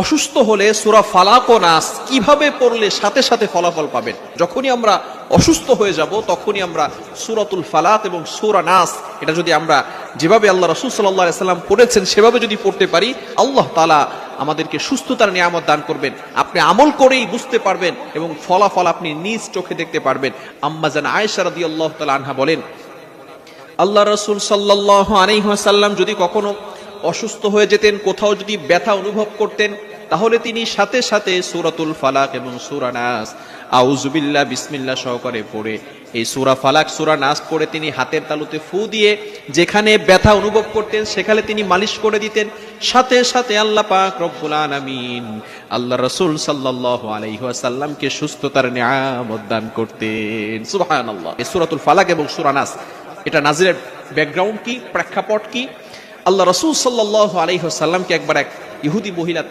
অসুস্থ হলে সূরা ফালাক ও নাস কিভাবে পড়লে সাথে সাথে ফলাফল পাবেন? যখনই আমরা অসুস্থ হয়ে যাব তখনই আমরা সূরাতুল ফালাক এবং সূরা নাস এটা যদি আমরা যেভাবে আল্লাহ রাসূল সাল্লাল্লাহু আলাইহি সাল্লাম পড়েছেন সেভাবে যদি পড়তে পারি, আল্লাহ তাআলা আমাদেরকে সুস্থতার নিয়ামত দান করবেন। আপনি আমল করেই বুঝতে পারবেন এবং ফলাফল আপনি নিজ চোখে দেখতে পারবেন। আম্মা জান আয়েশা রাদিয়াল্লাহু তাআলা আনহা বলেন, আল্লাহ রাসূল সাল্লাল্লাহু আলাইহি ওয়াসাল্লাম যদি কখনো অসুস্থ হয়ে যেতেন, কোথাও যদি ব্যথা অনুভব করতেন, তাহলে তিনি সাথে সাথে সূরাতুল ফালাক এবং সূরা নাস আউযুবিল্লাহ বিসমিল্লাহ সহকারে পড়ে এই সূরা ফালাক সূরা নাস পড়ে তিনি হাতের তালুতে ফু দিয়ে যেখানে ব্যথা অনুভব করতেন সেখানে তিনি মালিশ করে দিতেন। সাথে সাথে আল্লাহ পাক রব্বুল আলামিন আল্লাহ রাসূল সাল্লাল্লাহু আলাইহি ওয়াসাল্লামকে সুস্থতার নিয়ামত দান করতেন। সুবহানাল্লাহ। এই সূরাতুল ফালাক এবং সূরা নাস এটা নাজিলের ব্যাকগ্রাউন্ড কি, প্রেক্ষাপট কি? আল্লাহ রাসূল সাল্লাল্লাহু আলাইহি ওয়াসাল্লামকে একবার এক ইহুদি মহিলা